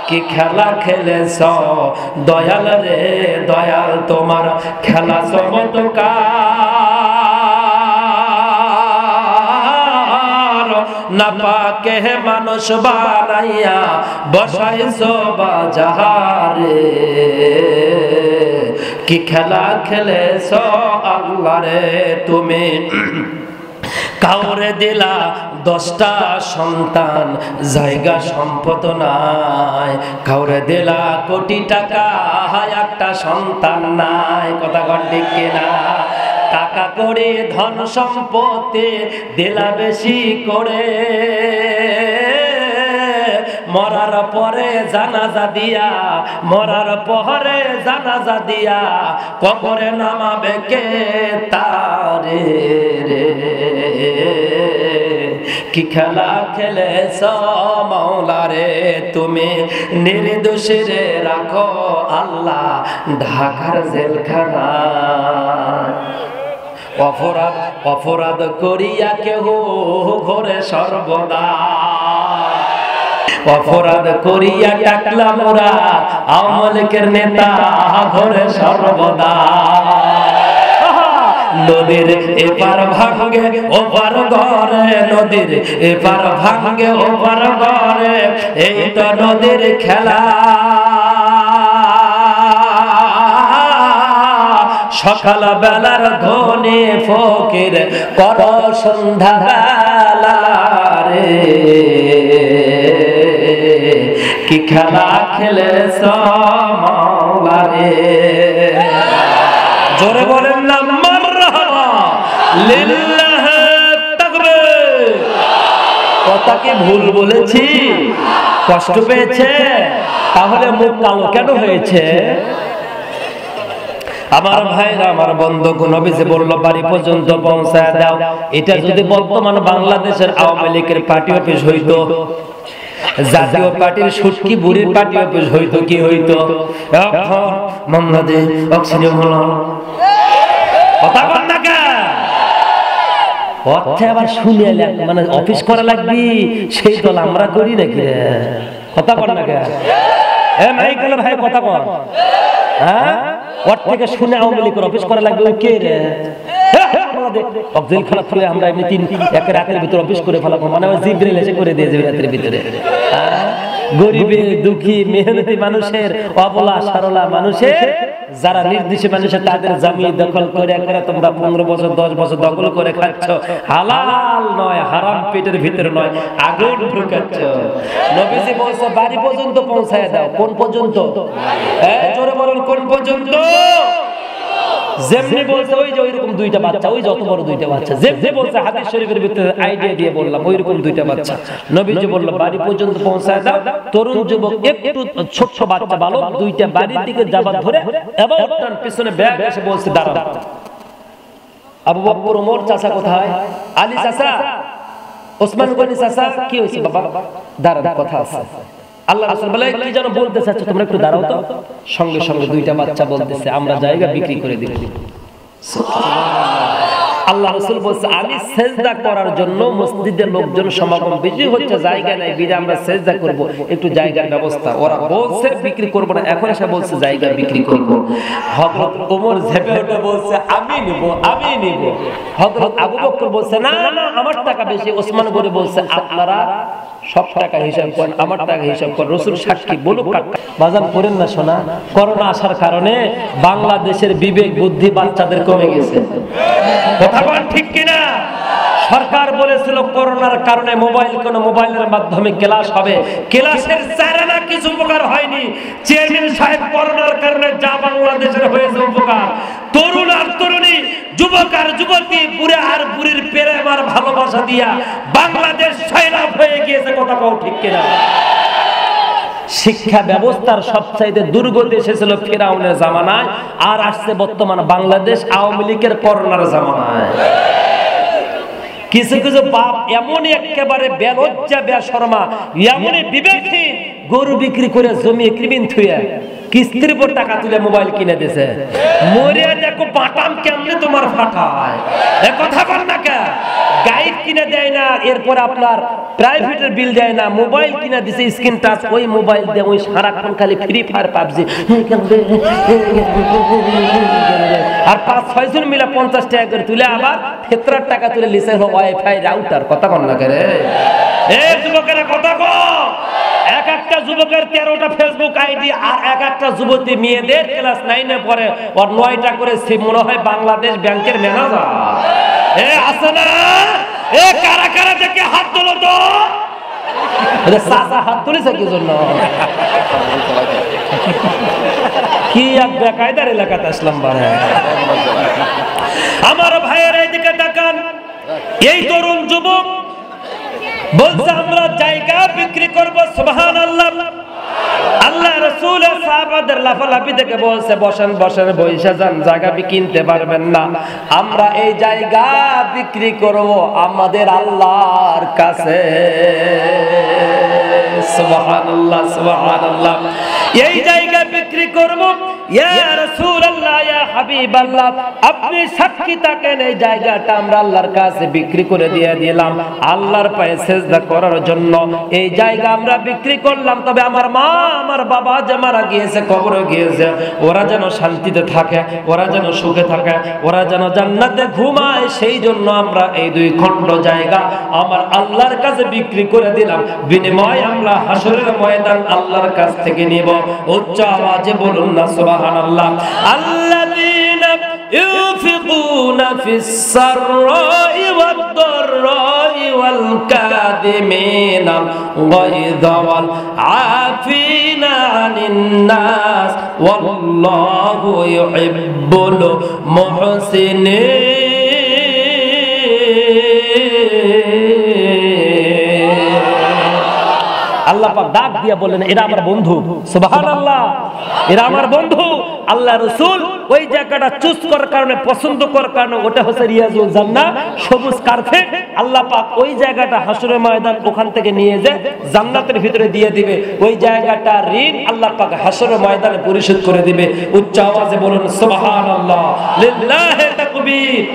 কি খেলা খেলেছ দয়াল রে দয়াল, তোমার খেলা চমৎকার, না পাকে মানুষ বানাইয়া বসাইছো বাজারে। কি খেলা খেলেছ আল্লাহ রে তুমি, কাউরে দিলা 10টা সন্তান, জায়গা সম্পদ নাই, কাউরে দিলা কোটি টাকা, একটা সন্তান নাই। কথা কন ঠিক কিনা? টাকা করে ধন সম্পত্তি দিলা বেশি করে, মরার পরে জানাজা দিয়া, মরার পরে জানাজা দিয়া কবরে নামাবে কে তারে রে। কি খেলা খেলেছ মাওলা রে তুমি, নির্দোষী রে রাখো আল্লাহ ঢাকার জেলখানায়। অপরাধ অপরাধ করিয়া কেহ ঘরে সর্বদা, অপরাধ করিয়া টাকলা মোরা আওয়ামী লীগের নেতা ঘরে সর্বদা। নদীর এপার ভাঙ্গে ওপার ঘরে, নদীর এপার ভাঙ্গে ওপার ঘরে, এই তো নদীর খেলা। সকাল বেলার ধনী ফকির কর সন্ধ্যা বেলা রে। কি খেলা খেলেছ মাওলা রে। জোরে বলেন না মারহাবা লিল্লাহি তাকবীর। কথা কি ভুল বলেছি? কষ্ট পেয়েছে? তাহলে মুখ কালো কেন হয়েছে? আমার ভাইরা, আমার বন্ধুগণ, নবীজি বলল বাড়ি পর্যন্ত পৌঁছায় দাও। এটা যদি বর্তমান বাংলাদেশের আওয়ামী লীগের পার্টি অফিস হইতো, জাতীয় পার্টির সুটকি বুড়ির পার্টি অফিস হইতো, কি হইতো? বাংলাদেশ অক্সিজেন হলো কথা বল না কে? অর্থে আবার শুনে মানে অফিস করা লাগবি, সেই দল আমরা করি নাকি রে? কথা বল না কে? এ মাইক গেল ভাই, কথা বল। হ্যাঁ, ওর থেকে শুনে আওয়ামী লীগের অফিস করা লাগবে ওই কে রে? জেলখানা থেকে আমরা এমনি এক রাতের ভিতরে অফিস করে ফেলাবো, মানে জিব্রাইল এসে করে দিয়ে যাবে রাতের ভিতরে। গরিবের দুঃখী মেহনতি মানুষের, অবলা সরলা মানুষের, যারা নির্দিষ্ট মানুষের, তাদের জমি দখল করে করে তোমরা 15 বছর 10 বছর দখল করে খাচ্ছ। হালাল নয়, হারাম পেটের ভিতরে নয়, আগুন ঢুকাচ্ছ। নবীজি বলছে বাড়ি পর্যন্ত পৌঁছায় দাও। কোন পর্যন্ত? জোরে বলুন, কোন পর্যন্ত? যেমনি বলছে ওই যে ওইরকম 2টা বাচ্চা, ওই যত বড় 2টা বাচ্চা, যেমনি বলছে হাদিস শরীফের ভিতরে আইডিয়া দিয়ে বললাম, ওইরকম 2টা বাচ্চা। নবীজি বলল বাড়ি পর্যন্ত পৌঁছায় দাও। তরুণ যুবক, একটু ছোট বাচ্চা বালক, 2টা বাড়ির দিকে যাবার ধরে এবং তার পিছনে ব্যাগ এসে বলছে দাঁড়াও। আবু বকর, ওমর চাচা কোথায়? আলী চাচা, ওসমান গনি চাচা, কি হয়েছে বাবা? দাঁড়াও, কথা আছে। আল্লাহ রাসূল বলে কি যেন বলতে চাচ্ছ, তোমরা একটু দাঁড়াও তো। সঙ্গে সঙ্গে 2টা বাচ্চা বলতেছে আমরা জায়গা বিক্রি করে দিব। আল্লাহ রাসূল বলছে আমি সেজদা করার জন্য মসজিদের লোকজন সমাগম বেশি হচ্ছে, জায়গা নাই, বিদে আমরা সেজদা করব, একটু জায়গার ব্যবস্থা। ওরা বলছে বিক্রি করব না, এখন এসে বলছে জায়গা বিক্রি করব। হযরত ওমর ঝেপে উঠে বলছে আমি নিব, আমি নিব। হযরত আবু বকর বলছে না না, আমার টাকা বেশি। ওসমান গনি বলছে আপনারা সব টাকা হিসাব করেন, আমার টাকা হিসাব করেন, রাসূল সাক্ষী বলুক। বাজান করেন না শোনা, করোনা আসার কারণে বাংলাদেশের বিবেক বুদ্ধি বাচ্চাদের কমে গেছে। কথা বল ঠিক কিনা? সরকার বলেছিল করোনার কারণে মোবাইলের মাধ্যমে ক্লাস হবে, ক্লাসের চারানা কিছু উপকার হয়নি। চেয়ারম্যান সাহেব করোনার কারণে যা বাংলাদেশের হয়েছে উপকার, তরুণ আর তরুণী, যুবক আর যুবতী, বুড়া আর বুড়ির প্রেম আর ভালোবাসা দিয়া বাংলাদেশ সয়লাভ হয়ে গিয়েছে। কথা কও ঠিক কিনা? শিক্ষা ব্যবস্থার সবচাইতে দুর্গতি এসেছিল ফিরাউনের জামানায়, আর আসছে বর্তমান বাংলাদেশ আওয়ামী লীগের করোনার জামানায়। কিছু কিছু বাপ এমনই একেবারে বেলজ্জা বেশরমা, এমনই বিবেকহীন, গরু বিক্রি করে জমি কৃমিন থুয়ে কিস্তির উপর টাকা তুলে মোবাইল কিনে দিয়েছে। মরিয়া দেখো বাটাম কেমনে তোমার ফাটায়, এ কথা বল না কে? গাইড কিনে দেয় না, এরপর আপনার প্রাইভেটের বিল দেয় না, মোবাইল কিনে দিছে স্ক্রিন টাচ, ওই মোবাইল দিয়ে ওই সারাক্ষণ খালি ফ্রি ফায়ার পাবজি, আর 5-6 জন মিলে 50 টাকা করে তুলে আবার 70 টাকা তুলে লিসে হলো ওয়াইফাই রাউটার। কথা কন না করে এ যুবকেরা, কথা কও। এক একটা যুবকের 13টা ফেসবুক আইডি, আর এক একটা যুবতী মেয়েদের ক্লাস 9 এ পড়ে, ওর 9টা করে সিম, মনে হয় বাংলাদেশ ব্যাংকের ম্যানেজার। এ আছে না? এ কারা কারা দেখে হাত তোলো তো। আরে সাসা হাত তুলেছে কি জন্য? কি এক বেকায়দার এলাকাতে আসলাম বারে। আমার ভাইয়ের এইদিকে তাকান, এই তরুণ যুবক বলছে আমরা জায়গা বিক্রি করব। সুবহানাল্লাহ। আল্লাহ রাসূলের সাহাবাদের লাফালাফি দেখে বলছে বসেন বসেন, বইসা যান, জায়গা কিনতে পারবেন না, আমরা এই জায়গা বিক্রি করব আমাদের আল্লাহর কাছে। সুবহানাল্লাহ সুবহানাল্লাহ। এই জায়গা বিক্রি করব। ইয়া রাসূলুল্লাহ, ইয়া হাবিবাল্লাহ, আপনি সাক্ষী থাকেন, এই জায়গাটা আমরা আল্লাহর কাছে বিক্রি করে দিয়ে দিলাম আল্লাহর পায়ে সিজদা করার জন্য। এই জায়গা আমরা বিক্রি করলাম, তবে আমার মা আমার বাবা যে মারা গিয়েছে, কবরে গিয়েছে, ওরা যেন শান্তিতে থাকে, ওরা যেন সুখে থাকে, ওরা যেন জান্নাতে ঘুমায়, সেই জন্য আমরা এই 2 খণ্ড জায়গা আমার আল্লাহর কাছে বিক্রি করে দিলাম। বিনিময়ে আমরা হাসরের ময়দান আল্লাহর কাছ থেকে নিব। উচ্চ আওয়াজে বলুন না সুবহানাল্লাহ। আল্লাযীনা ইউনফিকুনা ফিস সাররাই ওয়াদ দাররাই ওয়াল কাযিমিনা গায়যা ওয়াল আফিনা আনিন নাস ওয়াল্লাহু ইউহিব্বুল মুহসিনিন। আল্লাহ পাক ডাক দিয়া বলেন এরা আমার বন্ধু। সুবহানাল্লাহ, এরা আমার বন্ধু। আল্লাহ রাসূল ওই জায়গাটা চুজ করার কারণে, পছন্দ করার কারণে, ওটা হচ্ছে রিয়াজুল জান্নাহ, সবুজ কার্পেট। আল্লাহ পাক ওই জায়গাটা হাসরের ময়দান ওখান থেকে নিয়ে যায় জান্নাতের ভিতরে দিয়ে দিবে। ওই জায়গাটা ঋণ আল্লাহ পাক হাসরের ময়দানে পরিশোধ করে দিবে। উচ্চ আওয়াজে বলুন সুবহানাল্লাহ। লিল্লাহি তাকবীর।